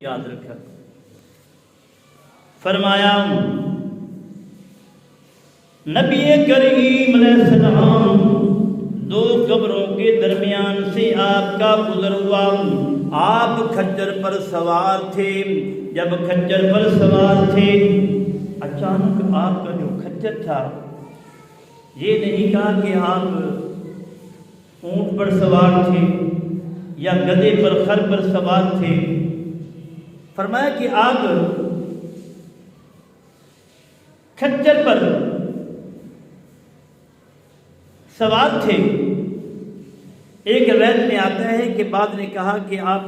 یاد رکھا۔ فرمایا نبی کریم علیہ السلام دو قبروں کے درمیان سے آپ کا گزر ہوا۔ آپ کھچر پر سوار تھے۔ جب کھچر پر سوار تھے اچانک آپ کا جو کھچر تھا، یہ نہیں کہا کہ آپ اونٹ پر سوار تھے یا گدھے پر خر پر سوار تھے، فرمایا کہ آپ کھچر پر سوار تھے۔ ایک روایت میں آتا ہے کہ بعد نے کہا کہ آپ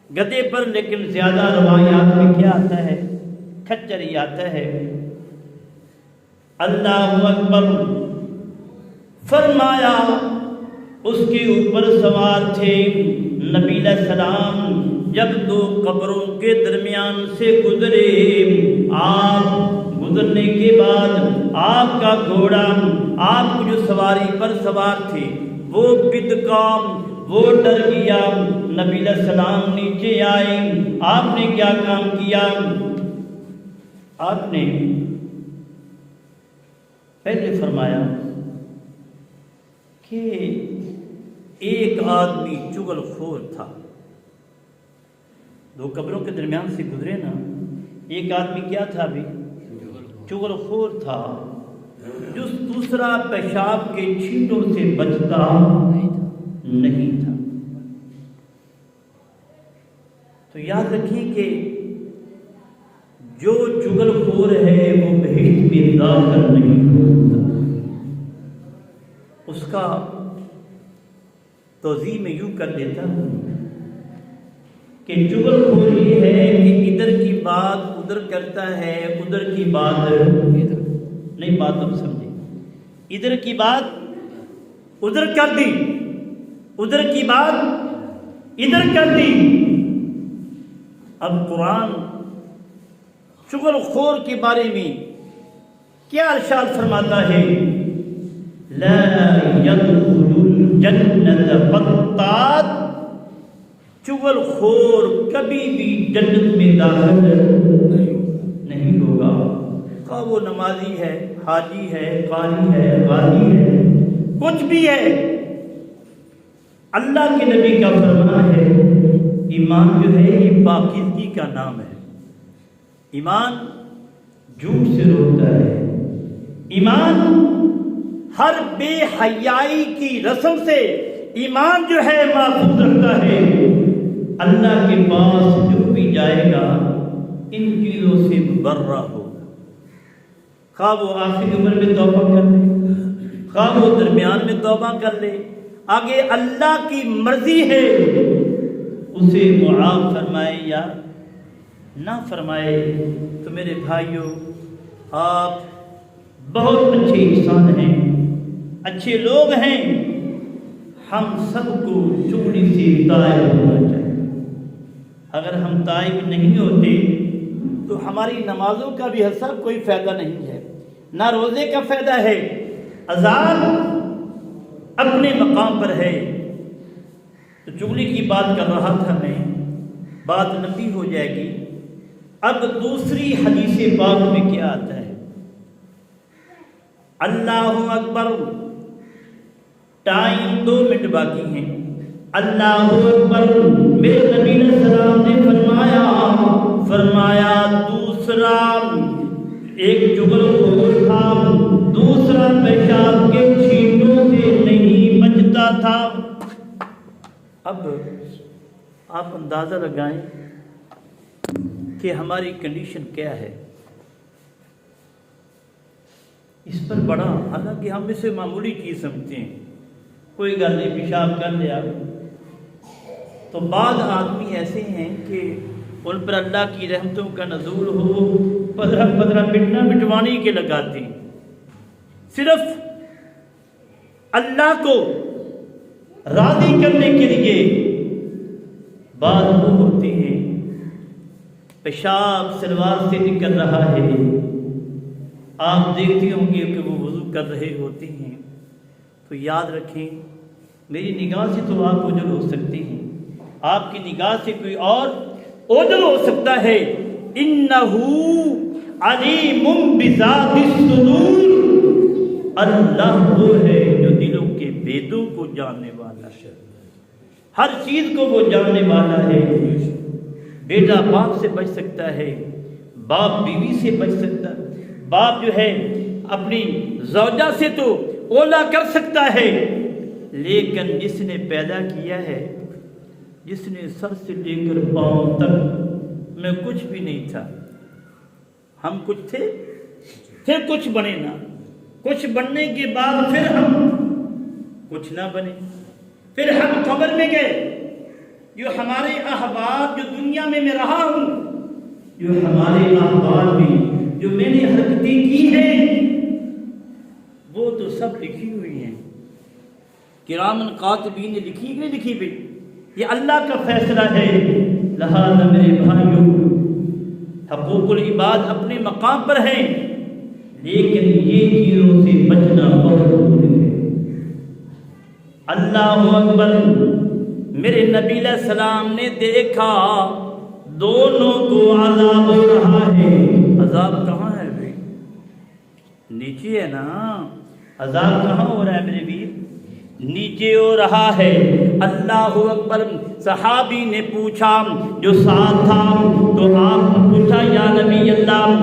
گدھے پر، لیکن زیادہ روایات میں کیا آتا ہے؟ کھچر ہی آتا ہے۔ اللہ اکبر فرمایا اس کے اوپر سوار تھے نبی علیہ السلام۔ جب دو قبروں کے درمیان سے گزرے، آپ گزرنے کے بعد آپ کا گھوڑا، آپ جو سواری پر سوار تھے، وہ بدکام، وہ ڈر گیا۔ نبی علیہ السلام نیچے آئے۔ آپ نے کیا کام کیا؟ آپ نے پہلے فرمایا کہ ایک آدمی چغل خور تھا۔ دو قبروں کے درمیان سے گزرے نا، ایک آدمی کیا تھا بھی؟ چغل خور تھا، جو دوسرا پیشاب کے چھینٹوں سے بچتا نہیں تھا۔ تو یاد رکھیں کہ جو چغل خور ہے وہ بہشت میں داخل نہیں ہو سکتا۔ اس کا توضیح میں یوں کر دیتا ہوں کہ چغل خور یہ ہے کہ ادھر کی بات ادھر کرتا ہے، ادھر کی بات نہیں، بات اب سمجھیں، ادھر کی بات ادھر کر دی، ادھر کی بات ادھر کر دی۔ اب قرآن چغل خور کے بارے میں کیا ارشاد فرماتا ہے؟ لا يدخل الجنة قطات، چغل خور کبھی بھی جنت میں داخل نہیں ہوگا۔ خواہ وہ نمازی ہے، حاجی ہے، قاری ہے، غازی ہے، کچھ بھی ہے۔ اللہ کے نبی کا فرمان ہے، ایمان جو ہے یہ پاکیزگی کا نام ہے۔ ایمان جھوٹ سے روکتا ہے، ایمان ہر بے حیائی کی رسم سے ایمان جو ہے محفوظ رکھتا ہے۔ اللہ کے پاس جو بھی جائے گا ان چیزوں سے مبرہ ہوگا، خواہ وہ آخری عمر میں توبہ کر لے، خواہ وہ درمیان میں توبہ کر لے، آگے اللہ کی مرضی ہے اسے معاف فرمائے یا نہ فرمائے۔ تو میرے بھائیوں، آپ بہت اچھے انسان ہیں، اچھے لوگ ہیں۔ ہم سب کو چغلی سے طائب ہونا چاہیے۔ اگر ہم طائب نہیں ہوتے تو ہماری نمازوں کا بھی ایسا کوئی فائدہ نہیں ہے، نہ روزے کا فائدہ ہے۔ اذان اپنے مقام پر ہے۔ تو چغلی کی بات کر رہا تھا میں، بات لمبی ہو جائے گی۔ اب دوسری حدیث پاک میں کیا آتا ہے؟ اللہ اکبر، ٹائم 2 منٹ باقی ہیں۔ اللہ اکبر، میرے نبی علیہ السلام نے فرمایا دوسرا ایک چغل خور تھا، دوسرا پیشاب کے چھینٹوں سے نہیں بچتا تھا۔ اب آپ اندازہ لگائیں کہ ہماری کنڈیشن کیا ہے اس پر بڑا، حالانکہ ہم اسے معمولی چیز سمجھتے ہیں، کوئی گل نہیں، پیشاب کر لیا۔ تو بعض آدمی ایسے ہیں کہ ان پر اللہ کی رحمتوں کا نزول ہو، 15 منٹ مٹوانے کے لگاتے ہیں، صرف اللہ کو راضی کرنے کے لیے۔ بعض وہ ہوتے ہیں پیشاب سلوار سے نکل رہا ہے، آپ دیکھتے ہوں گے کہ وہ وضو کر رہے ہوتے ہیں۔ تو یاد رکھیں، میری نگاہ سے تو آپ اوجھل ہو سکتے ہیں، آپ کی نگاہ سے کوئی اور اوجل ہو سکتا ہے. انہو علیم بذات الصدور، اللہ وہ ہے جو دلوں کے بیدوں کو جاننے والا ہے، ہر چیز کو وہ جاننے والا ہے. بیٹا باپ سے بچ سکتا ہے، باپ بیوی سے بچ سکتا ہے، باپ جو ہے اپنی زوجہ سے تو اولا کر سکتا ہے، لیکن جس نے پیدا کیا ہے، جس نے سر سے لے کر پاؤں تک میں کچھ بھی نہیں تھا، ہم کچھ تھے پھر کچھ بنے نہ، کچھ بننے کے بعد پھر ہم کچھ نہ بنے، پھر ہم قبر میں گئے. جو ہمارے احوال جو دنیا میں رہا ہوں، جو ہمارے احوال میں جو میں نے حرکتیں کی ہیں، وہ تو سب لکھی ہوئی ہیں. کرامن کاتبین نے لکھی نہیں لکھی بھی، یہ اللہ کا فیصلہ ہے. لہذا میرے بھائیوں، حقوق العباد اپنے مقام پر ہیں، لیکن یہ چیزوں سے بچنا بہت ضروری ہے. اللہ اکبر. میرے نبی علیہ السلام نے دیکھا دونوں کو عذاب ہو رہا ہے. عذاب کہاں ہے بھائی؟ نیچے ہے نا. عذاب کہاں ہو رہا ہے میرے ویر؟ نیچے ہو رہا ہے. اللہ اکبر. صحابی نے پوچھا جو ساتھ تھا، تو آپ نے پوچھا یا نبی اللہ